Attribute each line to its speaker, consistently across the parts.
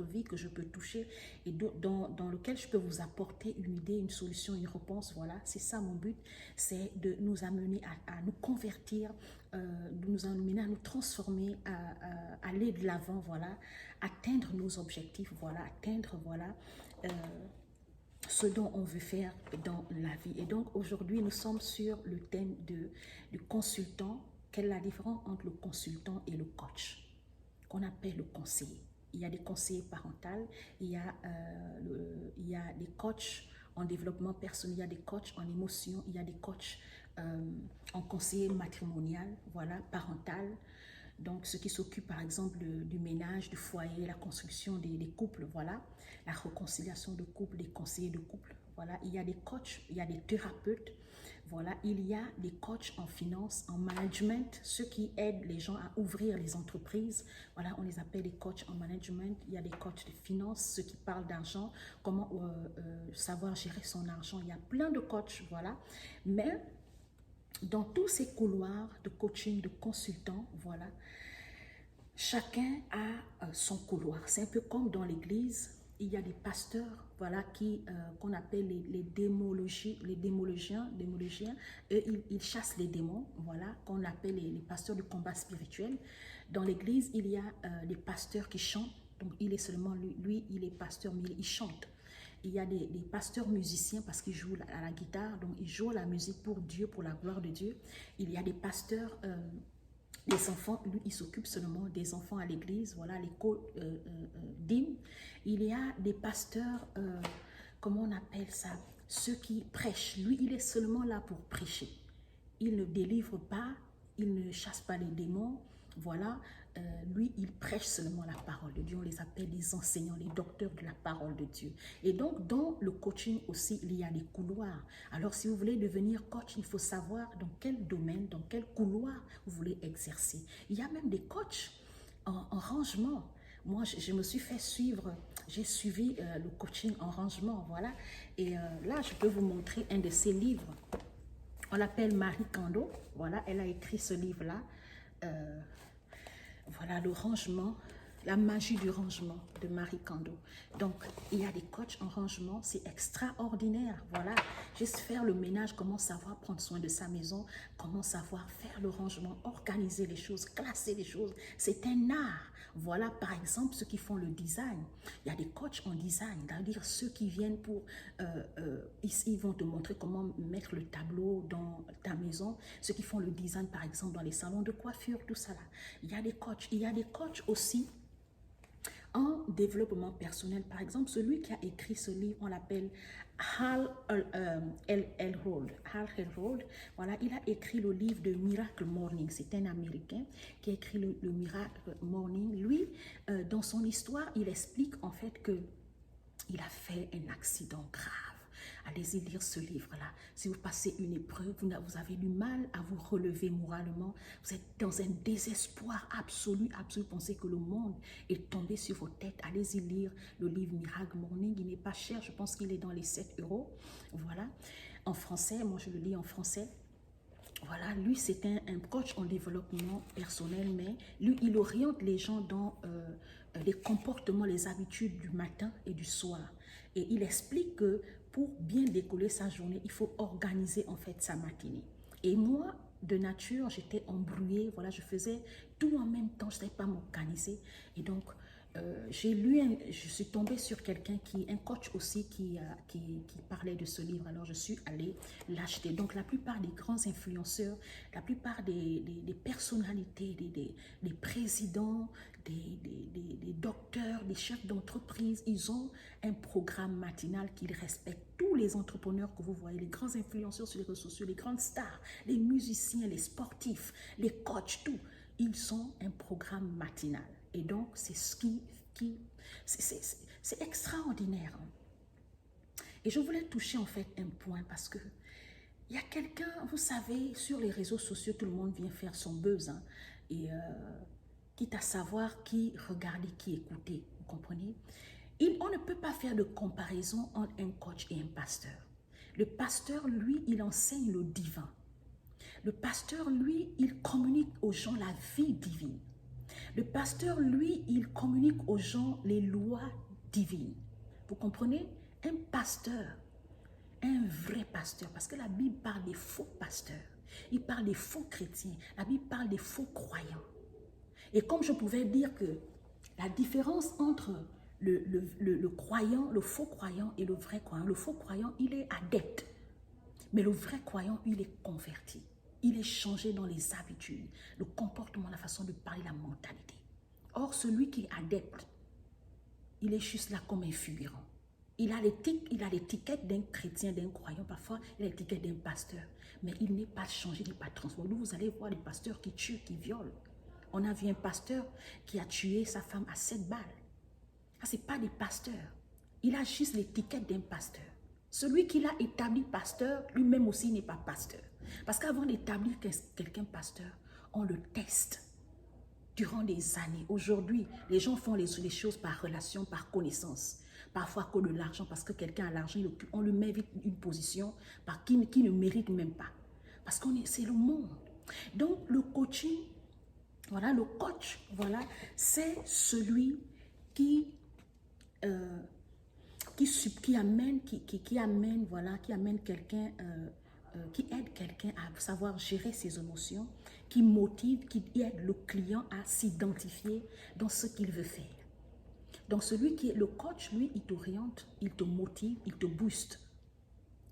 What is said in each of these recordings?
Speaker 1: vie que je peux toucher et dans lequel je peux vous apporter une idée, une solution, une réponse. Voilà, c'est ça mon but, c'est de nous amener à nous convertir, de nous amener à nous transformer, à aller de l'avant, voilà, atteindre nos objectifs, voilà, atteindre, voilà, ce dont on veut faire dans la vie. Et donc aujourd'hui, nous sommes sur le thème du consultant. Quelle est la différence entre le consultant et le coach, qu'on appelle le conseiller? Il y a des conseillers parentaux, il y a des coachs en développement personnel, il y a des coachs en émotion, il y a des coachs en conseiller matrimonial, voilà, parental. Donc, ceux qui s'occupent par exemple du ménage, du foyer, la construction des couples, voilà, la réconciliation de couple, des conseillers de couple, voilà. Il y a des coachs, il y a des thérapeutes, voilà. Il y a des coachs en finance, en management, ceux qui aident les gens à ouvrir les entreprises, voilà, on les appelle des coachs en management. Il y a des coachs de finance, ceux qui parlent d'argent, comment savoir gérer son argent. Il y a plein de coachs, voilà. Mais dans tous ces couloirs de coaching, de consultants, voilà, chacun a son couloir. C'est un peu comme dans l'église, il y a des pasteurs, voilà, qu'on appelle les démologiens. Eux, ils chassent les démons, voilà, qu'on appelle les pasteurs du combat spirituel. Dans l'église, il y a des pasteurs qui chantent. Donc, il est seulement lui, il est pasteur, mais il chante. Il y a des pasteurs musiciens parce qu'ils jouent à la guitare, donc ils jouent la musique pour Dieu, pour la gloire de Dieu. Il y a des pasteurs, des enfants, lui il s'occupe seulement des enfants à l'église, voilà, l'école d'hymne. Il y a des pasteurs, comment on appelle ça, ceux qui prêchent. Lui il est seulement là pour prêcher. Il ne délivre pas, il ne chasse pas les démons, voilà. Lui, il prêche seulement la parole de Dieu. On les appelle les enseignants, les docteurs de la parole de Dieu. Et donc, dans le coaching aussi, il y a des couloirs. Alors, si vous voulez devenir coach, il faut savoir dans quel domaine, dans quel couloir vous voulez exercer. Il y a même des coachs en rangement. Moi, je me suis fait suivre, j'ai suivi le coaching en rangement, voilà. Et là, je peux vous montrer un de ses livres. On l'appelle Marie Kondo, voilà, elle a écrit ce livre-là. Voilà, le rangement, la magie du rangement de Marie Kondo. Donc, il y a des coachs en rangement, c'est extraordinaire. Voilà, juste faire le ménage, comment savoir prendre soin de sa maison, comment savoir faire le rangement, organiser les choses, classer les choses. C'est un art. Voilà, par exemple, ceux qui font le design. Il y a des coachs en design, c'est-à-dire ceux qui viennent pour... ils vont te montrer comment mettre le tableau dans ta maison. Ceux qui font le design, par exemple, dans les salons de coiffure, tout ça là. Il y a des coachs. Il y a des coachs aussi en développement personnel. Par exemple, celui qui a écrit ce livre, on l'appelle Hal Elrod. Hal Elrod, voilà, il a écrit le livre de Miracle Morning. C'est un Américain qui a écrit le Miracle Morning. Lui, dans son histoire, il explique en fait que il a fait un accident grave. Allez-y lire ce livre-là. Si vous passez une épreuve, vous avez du mal à vous relever moralement, vous êtes dans un désespoir absolu, absolu, pensez que le monde est tombé sur vos têtes, allez-y lire le livre Miracle Morning. Il n'est pas cher, je pense qu'il est dans les 7 €. Voilà. En français, moi je le lis en français. Voilà, lui c'est un coach en développement personnel, mais lui il oriente les gens dans les comportements, les habitudes du matin et du soir. Et il explique que pour bien décoller sa journée, il faut organiser en fait sa matinée. Et moi, de nature, j'étais embrouillée, voilà, je faisais tout en même temps, je ne savais pas m'organiser. Et donc, je suis tombée sur quelqu'un un coach aussi qui parlait de ce livre. Alors je suis allée l'acheter. Donc la plupart des grands influenceurs, la plupart des personnalités, des présidents, des docteurs, des chefs d'entreprise, ils ont un programme matinal qu'ils respectent. Tous les entrepreneurs que vous voyez, les grands influenceurs sur les réseaux sociaux, les grandes stars, les musiciens, les sportifs, les coachs, tout, ils ont un programme matinal. Et donc, c'est ce c'est extraordinaire. Et je voulais toucher en fait un point parce que il y a quelqu'un, vous savez, sur les réseaux sociaux, tout le monde vient faire son buzz. Hein, et quitte à savoir qui regarder, qui écouter, vous comprenez? On ne peut pas faire de comparaison entre un coach et un pasteur. Le pasteur, lui, il enseigne le divin. Le pasteur, lui, il communique aux gens la vie divine. Le pasteur, lui, il communique aux gens les lois divines. Vous comprenez? Un pasteur, un vrai pasteur, parce que la Bible parle des faux pasteurs. Il parle des faux chrétiens. La Bible parle des faux croyants. Et comme je pouvais dire que la différence entre le croyant, le faux croyant et le vrai croyant, le faux croyant, il est adepte. Mais le vrai croyant, il est converti. Il est changé dans les habitudes, le comportement, la façon de parler, la mentalité. Or, celui qui est adepte, il est juste là comme un figurant. Il a l'étiquette d'un chrétien, d'un croyant, parfois il a l'étiquette d'un pasteur. Mais il n'est pas changé, il n'est pas transformé. Vous allez voir des pasteurs qui tuent, qui violent. On a vu un pasteur qui a tué sa femme à 7 balles. Ce n'est pas des pasteurs. Il a juste l'étiquette d'un pasteur. Celui qui l'a établi pasteur, lui-même aussi n'est pas pasteur. Parce qu'avant d'établir quelqu'un pasteur, on le teste durant des années. Aujourd'hui, les gens font les choses par relation, par connaissance. Parfois à cause de l'argent, parce que quelqu'un a l'argent, on lui met vite une position qui ne mérite même pas. Parce que c'est le monde. Donc le coaching, voilà, le coach, voilà, c'est celui qui amène quelqu'un, qui aide quelqu'un à savoir gérer ses émotions, qui motive, qui aide le client à s'identifier dans ce qu'il veut faire. Donc celui qui est le coach, lui, il t'oriente, il te motive, il te booste.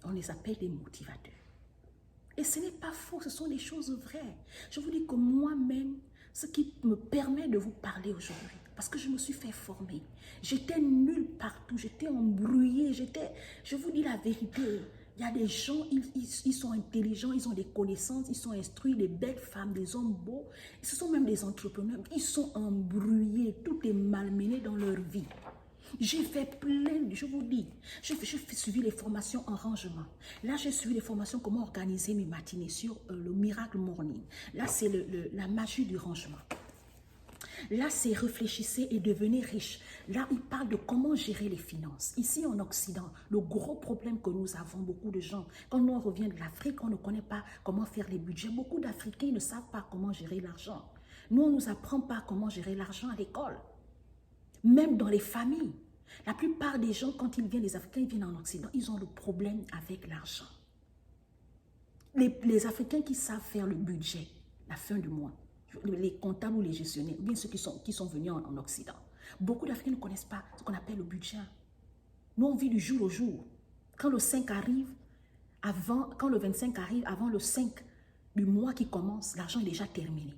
Speaker 1: On les appelle des motivateurs. Et ce n'est pas faux, ce sont des choses vraies. Je vous dis que moi-même, ce qui me permet de vous parler aujourd'hui, parce que je me suis fait former. J'étais nulle partout, j'étais embrouillée, je vous dis la vérité. Il y a des gens, ils sont intelligents, ils ont des connaissances, ils sont instruits, des belles femmes, des hommes beaux. Ce sont même des entrepreneurs, ils sont embrouillés, tout est malmené dans leur vie. J'ai fait plein, je vous dis, j'ai suivi les formations en rangement. Là, j'ai suivi les formations comment organiser mes matinées sur le Miracle Morning. Là, c'est la magie du rangement. Là, c'est réfléchissez et devenez riche. Là, il parle de comment gérer les finances. Ici, en Occident, le gros problème que nous avons, beaucoup de gens, quand on revient de l'Afrique, on ne connaît pas comment faire les budgets. Beaucoup d'Africains ne savent pas comment gérer l'argent. Nous, on ne nous apprend pas comment gérer l'argent à l'école. Même dans les familles. La plupart des gens, quand ils viennent, les Africains, ils viennent en Occident, ils ont le problème avec l'argent. Les Africains qui savent faire le budget, la fin du mois, les comptables ou les gestionnaires, bien ceux qui sont venus en Occident. Beaucoup d'Africains ne connaissent pas ce qu'on appelle le budget. Nous, on vit du jour au jour. Quand le 5 arrive, quand le 25 arrive, avant le 5 du mois qui commence, l'argent est déjà terminé.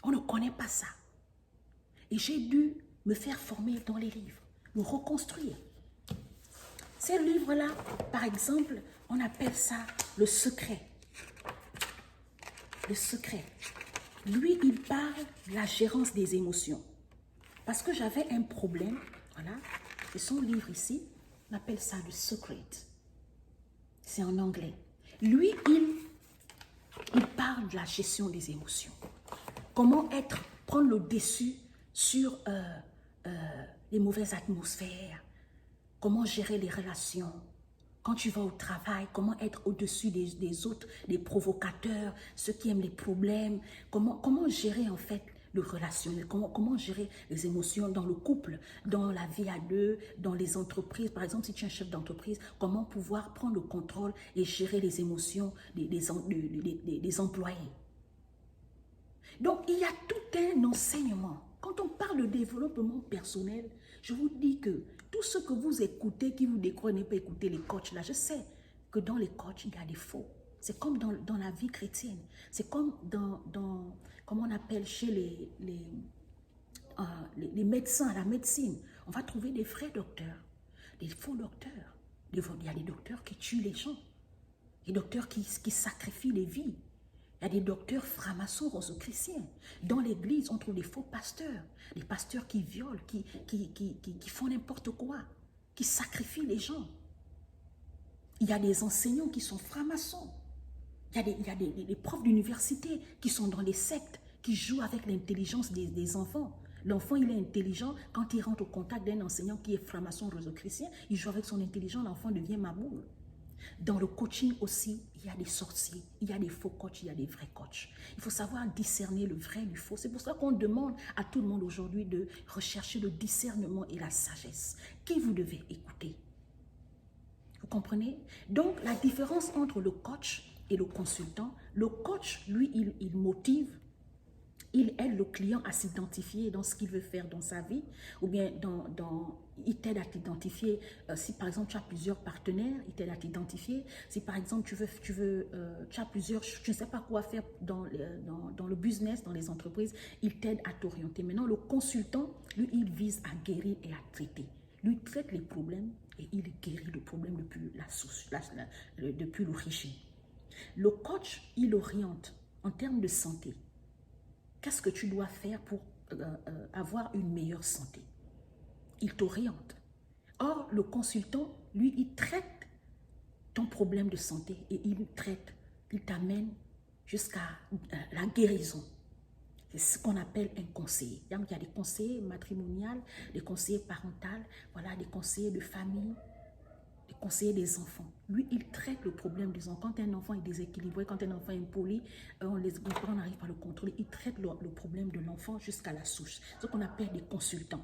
Speaker 1: On ne connaît pas ça. Et j'ai dû me faire former dans les livres, me reconstruire. Ces livres-là, par exemple, on appelle ça le secret. Le secret. Lui, il parle de la gérance des émotions. Parce que j'avais un problème, voilà, et son livre ici, on appelle ça le secret. C'est en anglais. Lui, il parle de la gestion des émotions. Comment prendre le dessus sur les mauvaises atmosphères, comment gérer les relations. Quand tu vas au travail, comment être au-dessus des autres, des provocateurs, ceux qui aiment les problèmes, comment gérer en fait le relationnel, comment gérer les émotions dans le couple, dans la vie à deux, dans les entreprises. Par exemple, si tu es un chef d'entreprise, comment pouvoir prendre le contrôle et gérer les émotions des employés. Donc, il y a tout un enseignement. Quand on parle de développement personnel, je vous dis que tout ce que vous écoutez, qui vous décroche, n'est pas écouter les coachs là. Je sais que dans les coachs, il y a des faux. C'est comme dans la vie chrétienne. C'est comme comme on appelle chez les médecins, la médecine. On va trouver des vrais docteurs, des faux docteurs. Il y a des docteurs qui tuent les gens. Des docteurs qui sacrifient les vies. Il y a des docteurs francs-maçons, rosicruciens. Dans l'église, on trouve des faux pasteurs, des pasteurs qui violent, qui font n'importe quoi, qui sacrifient les gens. Il y a des enseignants qui sont francs-maçons. Il y a des profs d'université qui sont dans les sectes, qui jouent avec l'intelligence des enfants. L'enfant, il est intelligent. Quand il rentre au contact d'un enseignant qui est franc-maçon, rosicrucien, il joue avec son intelligence, l'enfant devient maboule. Dans le coaching aussi, il y a des sorciers, il y a des faux coachs, il y a des vrais coachs. Il faut savoir discerner le vrai du faux. C'est pour ça qu'on demande à tout le monde aujourd'hui de rechercher le discernement et la sagesse. Qui vous devez écouter? Vous comprenez? Donc, la différence entre le coach et le consultant, le coach, lui, il motive, il aide le client à s'identifier dans ce qu'il veut faire dans sa vie, ou bien il t'aide à t'identifier. Si par exemple tu as plusieurs partenaires, il t'aide à t'identifier. Si par exemple tu as plusieurs, tu ne sais pas quoi faire dans le business, dans les entreprises, il t'aide à t'orienter. Maintenant, le consultant, lui, il vise à guérir et à traiter. Lui traite les problèmes et il guérit le problème depuis l'origine. Le coach, il oriente en termes de santé. Qu'est-ce que tu dois faire pour avoir une meilleure santé? Il t'oriente. Or, le consultant, lui, il traite ton problème de santé et il t'amène jusqu'à la guérison. C'est ce qu'on appelle un conseiller. Donc, il y a des conseillers matrimoniaux, des conseillers parentaux, voilà, des conseillers de famille, des conseillers des enfants. Lui, il traite le problème des enfants. Quand un enfant est déséquilibré, quand un enfant est impoli, on n'arrive pas à le contrôler. Il traite le problème de l'enfant jusqu'à la souche. C'est ce qu'on appelle des consultants.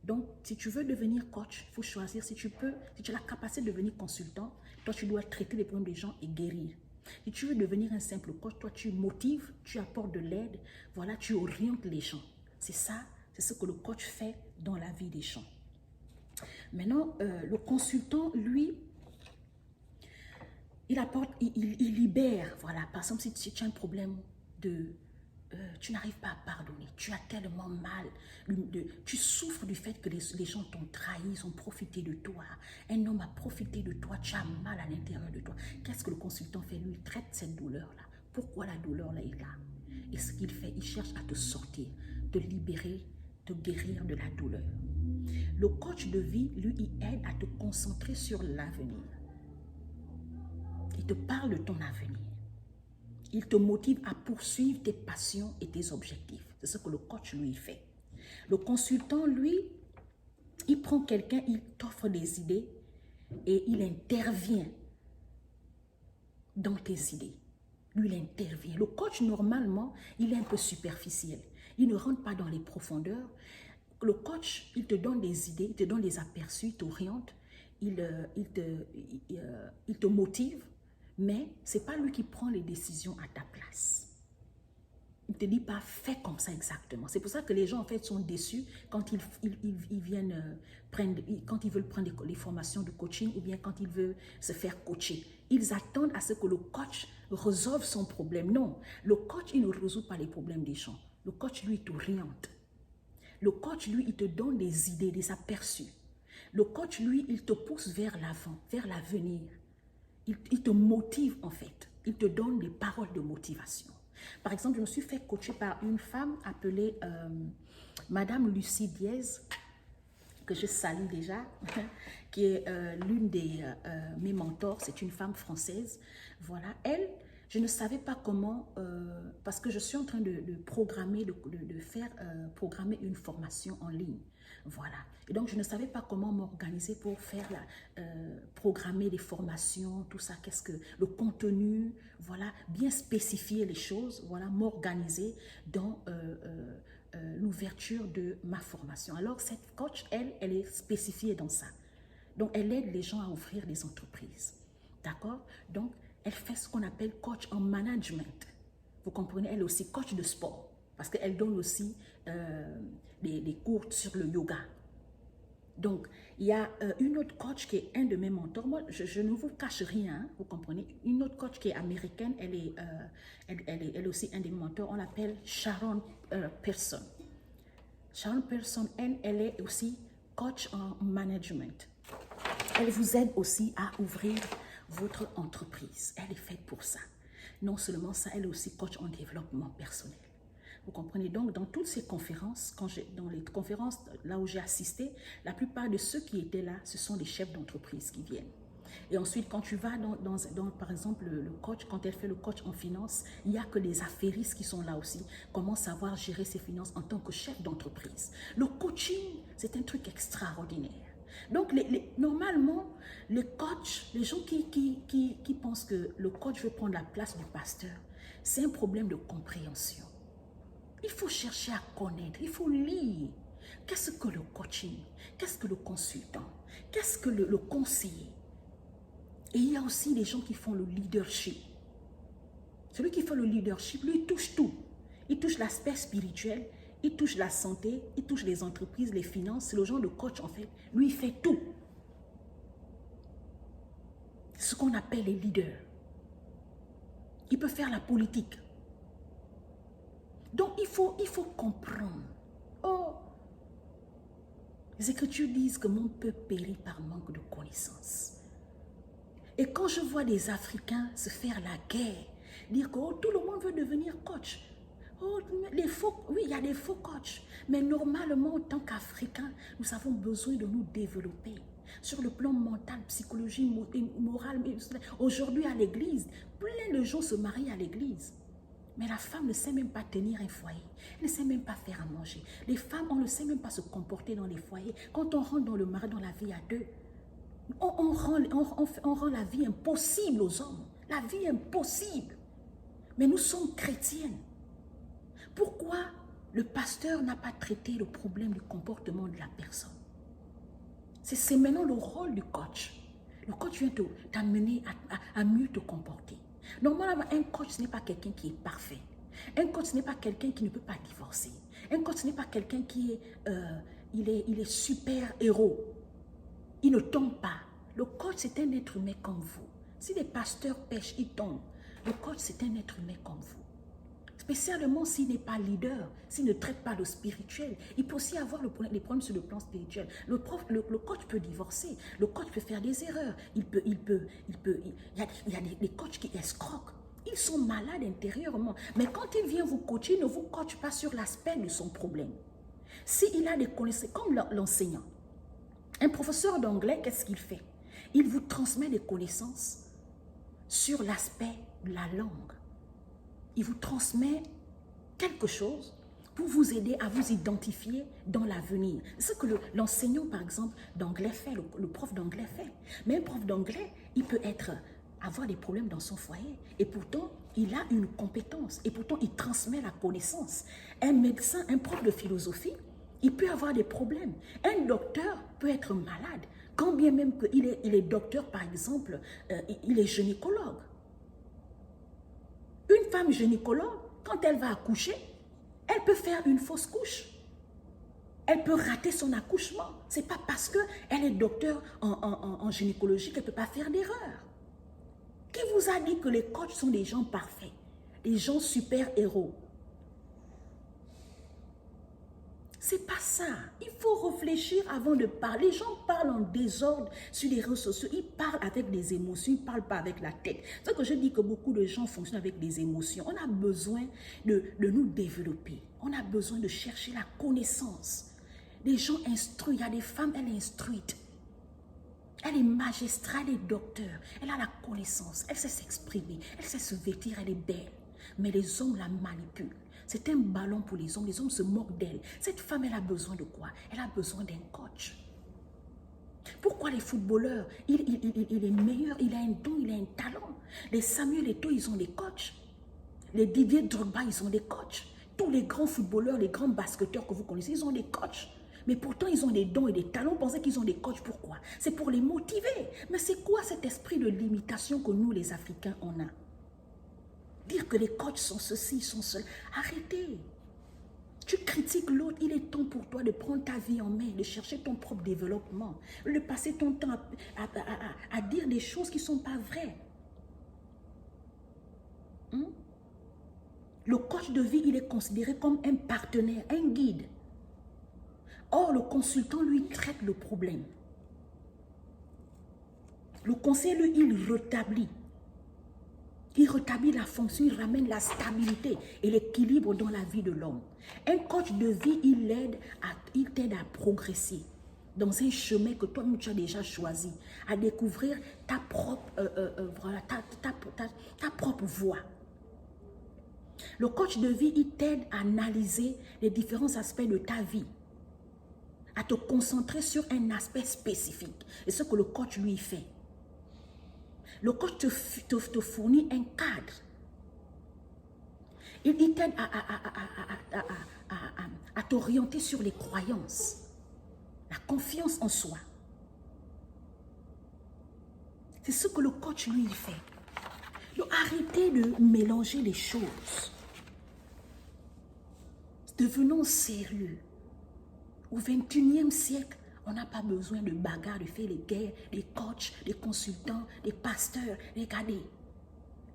Speaker 1: Donc, si tu veux devenir coach, il faut choisir si tu as la capacité de devenir consultant, toi, tu dois traiter les problèmes des gens et guérir. Si tu veux devenir un simple coach, toi, tu motives, tu apportes de l'aide, voilà, tu orientes les gens. C'est ça, c'est ce que le coach fait dans la vie des gens. Maintenant, le consultant, lui, il apporte, il libère, voilà. Par exemple, si tu as un problème tu n'arrives pas à pardonner, tu as tellement mal, tu souffres du fait que les gens t'ont trahi, ils ont profité de toi, un homme a profité de toi, tu as mal à l'intérieur de toi. Qu'est-ce que le consultant fait? Lui, il traite cette douleur-là. Pourquoi la douleur-là est là? Et ce qu'il fait, il cherche à te sortir, te libérer, te guérir de la douleur. Le coach de vie, lui, il aide à te concentrer sur l'avenir. Il te parle de ton avenir. Il te motive à poursuivre tes passions et tes objectifs. C'est ce que le coach, lui, fait. Le consultant, lui, il prend quelqu'un, il t'offre des idées et il intervient dans tes idées. Lui, il intervient. Le coach, normalement, il est un peu superficiel. Il ne rentre pas dans les profondeurs. Le coach, il te donne des idées, il te donne des aperçus, il t'oriente, il te motive, mais ce n'est pas lui qui prend les décisions à ta place. Il ne te dit pas, fais comme ça exactement. C'est pour ça que les gens, en fait, sont déçus quand ils viennent quand ils veulent prendre les formations de coaching ou bien quand ils veulent se faire coacher. Ils attendent à ce que le coach résolve son problème. Non, le coach, il ne résout pas les problèmes des gens. Le coach, lui, t'oriente. Le coach, lui, il te donne des idées, des aperçus. Le coach, lui, il te pousse vers l'avant, vers l'avenir. Il te motive, en fait. Il te donne des paroles de motivation. Par exemple, je me suis fait coacher par une femme appelée Madame Lucie Diez, que je salue déjà, qui est l'une de mes mentors. C'est une femme française. Voilà, elle, je ne savais pas comment, parce que je suis en train de programmer, de faire programmer une formation en ligne. Voilà. Et donc, je ne savais pas comment m'organiser pour faire programmer des formations, tout ça, qu'est-ce que le contenu, voilà, bien spécifier les choses, voilà, m'organiser dans l'ouverture de ma formation. Alors, cette coach, elle est spécifiée dans ça. Donc, elle aide les gens à ouvrir des entreprises. D'accord? Donc, elle fait ce qu'on appelle coach en management. Vous comprenez? Elle est aussi coach de sport. Parce qu'elle donne aussi des cours sur le yoga. Donc, il y a une autre coach qui est un de mes mentors. Moi, je ne vous cache rien, hein, vous comprenez? Une autre coach qui est américaine, elle est aussi un des mentors. On l'appelle Sharon Pearson. Sharon Pearson, elle est aussi coach en management. Elle vous aide aussi à ouvrir votre entreprise. Elle est faite pour ça. Non seulement ça, elle est aussi coach en développement personnel. Vous comprenez? Donc, dans toutes ces conférences, dans les conférences là où j'ai assisté, la plupart de ceux qui étaient là, ce sont des chefs d'entreprise qui viennent. Et ensuite, quand tu vas par exemple, le coach, quand elle fait le coach en finance, il n'y a que les affairistes qui sont là aussi. Comment savoir gérer ses finances en tant que chef d'entreprise? Le coaching, c'est un truc extraordinaire. Donc, normalement, les coachs, les gens qui pensent que le coach veut prendre la place du pasteur, c'est un problème de compréhension. Il faut chercher à connaître, il faut lire. Qu'est-ce que le coaching? Qu'est-ce que le consultant? Qu'est-ce que le conseiller? Et il y a aussi les gens qui font le leadership. Celui qui fait le leadership, lui, il touche tout. Il touche l'aspect spirituel, il touche la santé, il touche les entreprises, les finances. C'est le genre de coach, en fait. Lui, il fait tout. C'est ce qu'on appelle les leaders. Il peut faire la politique. Donc, il faut comprendre. Oh, les Écritures disent que mon peuple périt par manque de connaissances. Et quand je vois des Africains se faire la guerre, dire que oh, tout le monde veut devenir coach. Oh, oui, il y a des faux coachs. Mais normalement, en tant qu'Africains, nous avons besoin de nous développer. Sur le plan mental, psychologique, moral. Aujourd'hui, à l'église, plein de gens se marient à l'église. Mais la femme ne sait même pas tenir un foyer. Elle ne sait même pas faire à manger. Les femmes, on ne sait même pas se comporter dans les foyers. Quand on rentre dans le mari, dans la vie à deux, on rend la vie impossible aux hommes. La vie impossible. Mais nous sommes chrétiennes. Pourquoi le pasteur n'a pas traité le problème du comportement de la personne? C'est maintenant le rôle du coach. Le coach vient t'amener à mieux te comporter. Normalement, un coach, ce n'est pas quelqu'un qui est parfait. Un coach, ce n'est pas quelqu'un qui ne peut pas divorcer. Un coach, ce n'est pas quelqu'un qui est, il est super héros. Il ne tombe pas. Le coach, c'est un être humain comme vous. Si les pasteurs pêchent, ils tombent. Le coach, c'est un être humain comme vous. Spécialement s'il n'est pas leader, s'il ne traite pas le spirituel. Il peut aussi avoir des problèmes sur le plan spirituel. Le coach peut divorcer, le coach peut faire des erreurs. Il y a des coachs qui escroquent. Ils sont malades intérieurement. Mais quand il vient vous coacher, il ne vous coache pas sur l'aspect de son problème. S'il a des connaissances, comme l'enseignant, un professeur d'anglais, qu'est-ce qu'il fait? Il vous transmet des connaissances sur l'aspect de la langue. Il vous transmet quelque chose pour vous aider à vous identifier dans l'avenir. C'est ce que l'enseignant, par exemple, d'anglais fait, le prof d'anglais fait. Mais un prof d'anglais, il peut avoir des problèmes dans son foyer. Et pourtant, il a une compétence. Et pourtant, il transmet la connaissance. Un médecin, un prof de philosophie, il peut avoir des problèmes. Un docteur peut être malade. Quand bien même qu'il est docteur, par exemple, il est gynécologue. Une femme gynécologue, quand elle va accoucher, elle peut faire une fausse couche. Elle peut rater son accouchement. Ce n'est pas parce qu'elle est docteur en gynécologie qu'elle ne peut pas faire d'erreur. Qui vous a dit que les coachs sont des gens parfaits, des gens super-héros? C'est pas ça. Il faut réfléchir avant de parler. Les gens parlent en désordre sur les réseaux sociaux. Ils parlent avec des émotions, ils ne parlent pas avec la tête. C'est ça que je dis que beaucoup de gens fonctionnent avec des émotions. On a besoin de nous développer. On a besoin de chercher la connaissance. Les gens instruits. Il y a des femmes, elle est instruite. Elle est magistrale, elle est docteur. Elle a la connaissance. Elle sait s'exprimer. Elle sait se vêtir. Elle est belle. Mais les hommes la manipulent. C'est un ballon pour les hommes se moquent d'elle. Cette femme, elle a besoin de quoi? Elle a besoin d'un coach. Pourquoi les footballeurs, il est meilleur, il a un don, il a un talent. Les Samuel Eto'o, ils ont des coachs. Les Didier Drogba, ils ont des coachs. Tous les grands footballeurs, les grands basketteurs que vous connaissez, ils ont des coachs. Mais pourtant, ils ont des dons et des talents. Vous pensez qu'ils ont des coachs, pourquoi? C'est pour les motiver. Mais c'est quoi cet esprit de limitation que nous, les Africains, on a? Dire que les coachs sont ceci, sont cela. Arrêtez. Tu critiques l'autre, il est temps pour toi de prendre ta vie en main, de chercher ton propre développement, de passer ton temps à dire des choses qui ne sont pas vraies. Le coach de vie, il est considéré comme un partenaire, un guide. Or, le consultant, lui, traite le problème. Le conseiller, lui, il rétablit. Il rétablit la fonction, il ramène la stabilité et l'équilibre dans la vie de l'homme. Un coach de vie, il t'aide à progresser dans un chemin que toi-même tu as déjà choisi, à découvrir ta propre, ta propre voie. Le coach de vie, il t'aide à analyser les différents aspects de ta vie, à te concentrer sur un aspect spécifique. Et ce que le coach lui fait. Le coach te fournit un cadre. Il t'aide à t'orienter sur les croyances, la confiance en soi. C'est ce que le coach lui fait. Donc, arrêtez de mélanger les choses. Devenons sérieux. Au XXIe siècle, on n'a pas besoin de bagarres, de faire les guerres, des coachs, des consultants, des pasteurs. Regardez,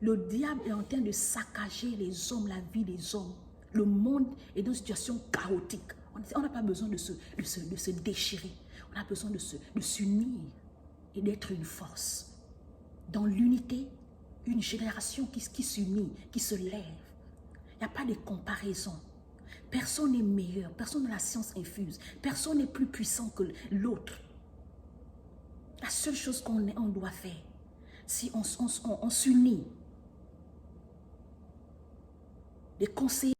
Speaker 1: le diable est en train de saccager les hommes, la vie des hommes. Le monde est dans une situation chaotique. On n'a pas besoin de se déchirer. On a besoin de s'unir et d'être une force. Dans l'unité, une génération qui s'unit, qui se lève. Il n'y a pas de comparaison. Personne n'est meilleur, personne n'a la science infuse, personne n'est plus puissant que l'autre. La seule chose qu'on doit faire, si on s'unit, les conseils